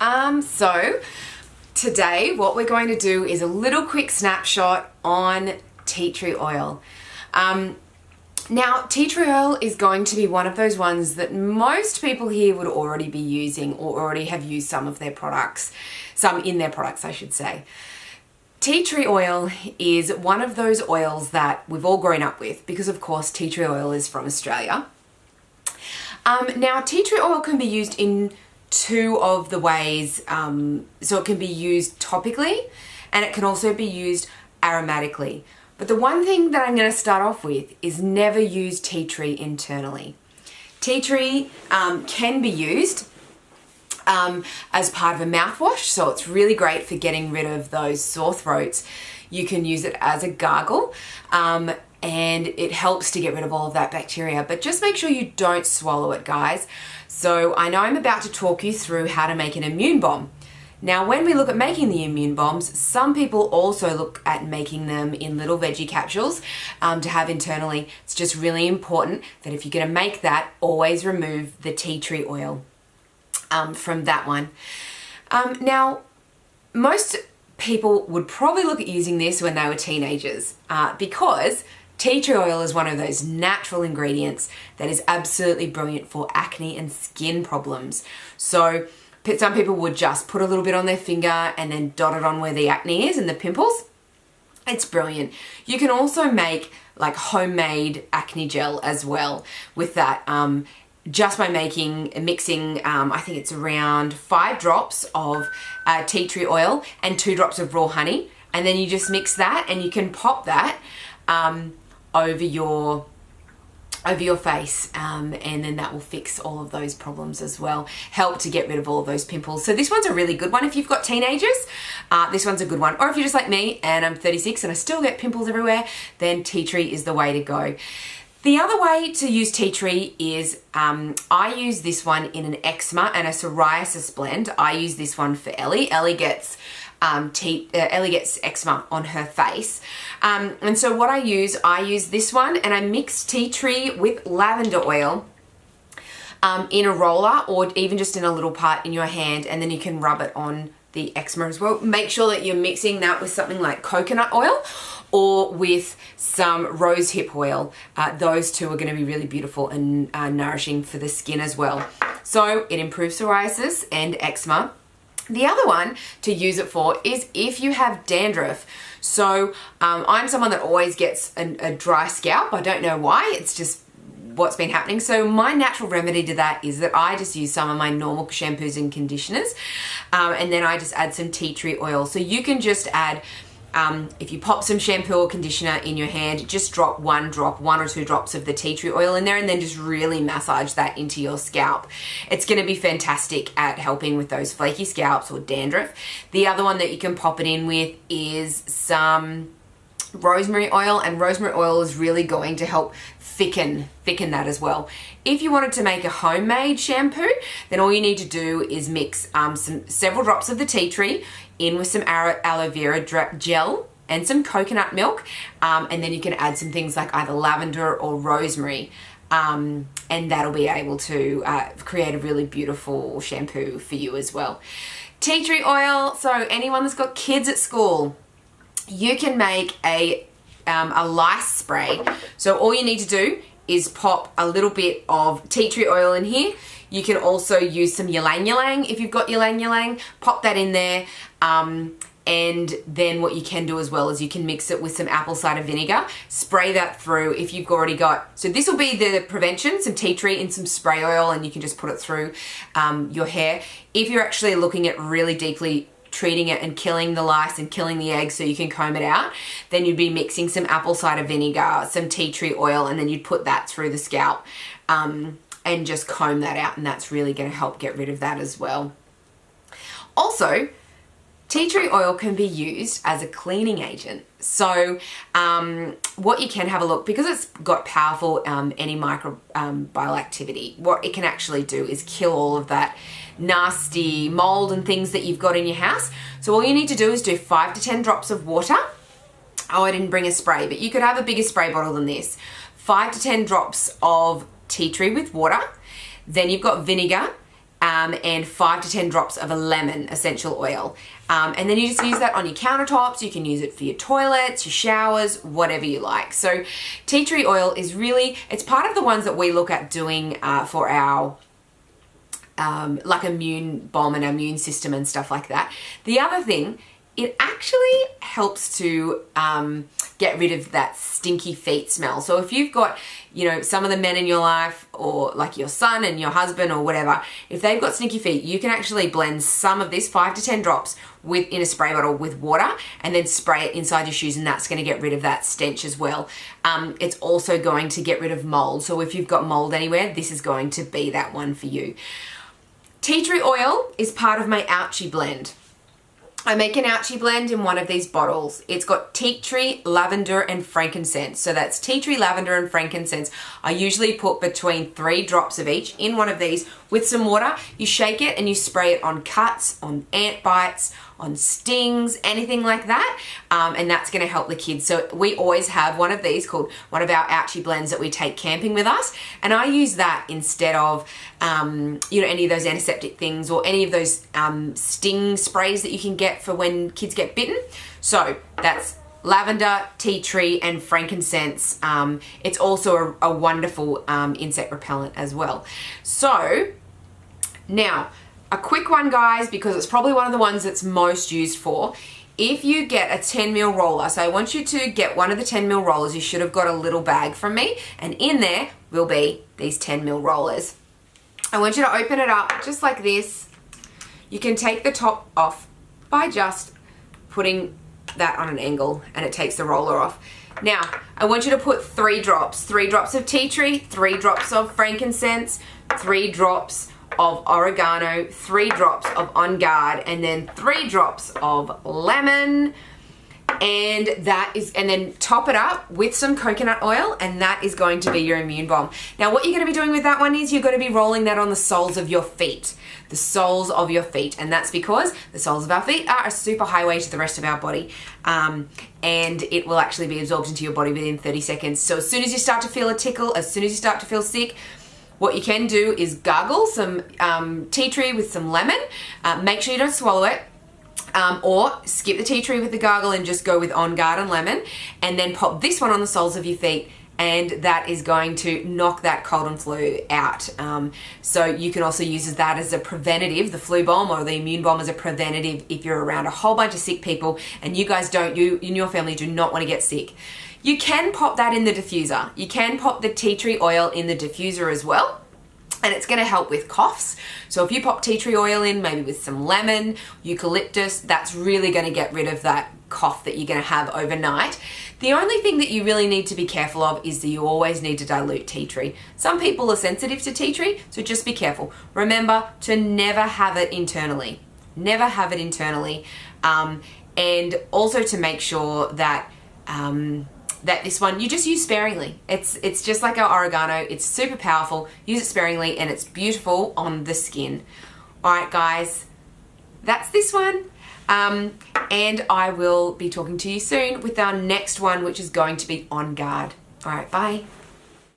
So today what we're going to do is a little quick snapshot on tea tree oil. Now, tea tree oil is going to be one of those ones that most people here would already be using or already have used some of their products, some in their products, I should say. Tea tree oil is one of those oils that we've all grown up with because, of course, tea tree oil is from Australia. Now, tea tree oil can be used in two of the ways. So it can be used topically and it can also be used aromatically. But the one thing that I'm going to start off with is never use tea tree internally. Tea tree can be used as part of a mouthwash, so it's really great for getting rid of those sore throats. You can use it as a gargle and it helps to get rid of all of that bacteria, but just make sure you don't swallow it, guys. So I know I'm about to talk you through how to make an immune bomb. Now, when we look at making the immune bombs, some people also look at making them in little veggie capsules to have internally. It's just really important that if you're going to make that, always remove the tea tree oil from that one. Now, most people would probably look at using this when they were teenagers because tea tree oil is one of those natural ingredients that is absolutely brilliant for acne and skin problems. So some people would just put a little bit on their finger and then dot it on where the acne is and the pimples. It's brilliant. You can also make like homemade acne gel as well with that. Just by mixing, I think it's around 5 drops of tea tree oil and 2 drops of raw honey. And then you just mix that and you can pop that over your face and then that will fix all of those problems as well. Help to get rid of all of those pimples. So this one's a really good one if you've got teenagers. This one's a good one. Or if you're just like me and I'm 36 and I still get pimples everywhere, then tea tree is the way to go. The other way to use tea tree is I use this one in an eczema and a psoriasis blend. I use this one for Ellie. Ellie gets eczema on her face. And so what I use this one and I mix tea tree with lavender oil in a roller or even just in a little part in your hand, and then you can rub it on the eczema as well. Make sure that you're mixing that with something like coconut oil or with some rosehip oil. Those two are going to be really beautiful and nourishing for the skin as well. So it improves psoriasis and eczema. The other one to use it for is if you have dandruff. So I'm someone that always gets a dry scalp. I don't know why, it's just what's been happening. So my natural remedy to that is that I just use some of my normal shampoos and conditioners and then I just add some tea tree oil. So you can just add, if you pop some shampoo or conditioner in your hand, just drop 1 or 2 drops of the tea tree oil in there and then just really massage that into your scalp. It's going to be fantastic at helping with those flaky scalps or dandruff. The other one that you can pop it in with is some rosemary oil, and rosemary oil is really going to help thicken that as well. If you wanted to make a homemade shampoo, then all you need to do is mix several drops of the tea tree in with some aloe vera gel and some coconut milk, and then you can add some things like either lavender or rosemary, and that'll be able to create a really beautiful shampoo for you as well. Tea tree oil, so anyone that's got kids at school, you can make a lice spray. So all you need to do is pop a little bit of tea tree oil in here. You can also use some ylang ylang if you've got ylang ylang. Pop that in there. And then what you can do as well is you can mix it with some apple cider vinegar. Spray that through if you've already got, so this will be the prevention, some tea tree and some spray oil, and you can just put it through your hair. If you're actually looking at really deeply treating it and killing the lice and killing the eggs so you can comb it out, then you'd be mixing some apple cider vinegar, some tea tree oil, and then you'd put that through the scalp and just comb that out, and that's really going to help get rid of that as well. Also, tea tree oil can be used as a cleaning agent. So what you can have a look, because it's got powerful antimicrobial activity, what it can actually do is kill all of that nasty mold and things that you've got in your house. So all you need to do is do 5 to 10 drops of water. Oh, I didn't bring a spray, but you could have a bigger spray bottle than this. 5 to 10 drops of tea tree with water. Then you've got vinegar and 5 to 10 drops of a lemon essential oil. And then you just use that on your countertops. You can use it for your toilets, your showers, whatever you like. So tea tree oil is really, it's part of the ones that we look at doing for our like immune bomb and immune system and stuff like that. The other thing, it actually helps to get rid of that stinky feet smell. So if you've got, you know, some of the men in your life, or like your son and your husband or whatever, if they've got stinky feet, you can actually blend some of this, 5 to 10 drops, in a spray bottle with water, and then spray it inside your shoes, and that's going to get rid of that stench as well. It's also going to get rid of mold. So if you've got mold anywhere, this is going to be that one for you. Tea tree oil is part of my ouchie blend. I make an ouchie blend in one of these bottles. It's got tea tree, lavender, and frankincense. So that's tea tree, lavender, and frankincense. I usually put between 3 drops of each in one of these with some water. You shake it and you spray it on cuts, on ant bites, on stings, anything like that. And that's gonna help the kids. So we always have one of these called one of our ouchie blends that we take camping with us. And I use that instead of, you know, any of those antiseptic things or any of those sting sprays that you can get for when kids get bitten. So that's lavender, tea tree, and frankincense. It's also a wonderful insect repellent as well. So now, a quick one, guys, because it's probably one of the ones that's most used for. If you get a 10 ml roller, so I want you to get one of the 10 ml rollers. You should have got a little bag from me, and in there will be these 10 ml rollers. I want you to open it up just like this. You can take the top off by just putting that on an angle, and it takes the roller off. Now, I want you to put 3 drops. 3 drops of tea tree, 3 drops of frankincense, 3 drops of oregano, 3 drops of On Guard, and then 3 drops of lemon. And then top it up with some coconut oil, and that is going to be your immune bomb. Now what you're going to be doing with that one is you're going to be rolling that on the soles of your feet. The soles of your feet, and that's because the soles of our feet are a super highway to the rest of our body, and it will actually be absorbed into your body within 30 seconds. So as soon as you start to feel a tickle, as soon as you start to feel sick, what you can do is gargle some tea tree with some lemon. Make sure you don't swallow it. Or skip the tea tree with the gargle and just go with On Guard and lemon, and then pop this one on the soles of your feet, and that is going to knock that cold and flu out. So you can also use that as a preventative, the flu bomb or the immune bomb as a preventative if you're around a whole bunch of sick people and you guys you in your family do not want to get sick. You can pop that in the diffuser. You can pop the tea tree oil in the diffuser as well. And it's going to help with coughs. So if you pop tea tree oil in, maybe with some lemon, eucalyptus, that's really going to get rid of that cough that you're going to have overnight. The only thing that you really need to be careful of is that you always need to dilute tea tree. Some people are sensitive to tea tree, so just be careful. Remember to never have it internally. Never have it internally. And also to make sure that that this one you just use sparingly. It's just like our oregano. It's super powerful. Use it sparingly, and it's beautiful on the skin. All right, guys, that's this one. And I will be talking to you soon with our next one, which is going to be On Guard. All right, bye.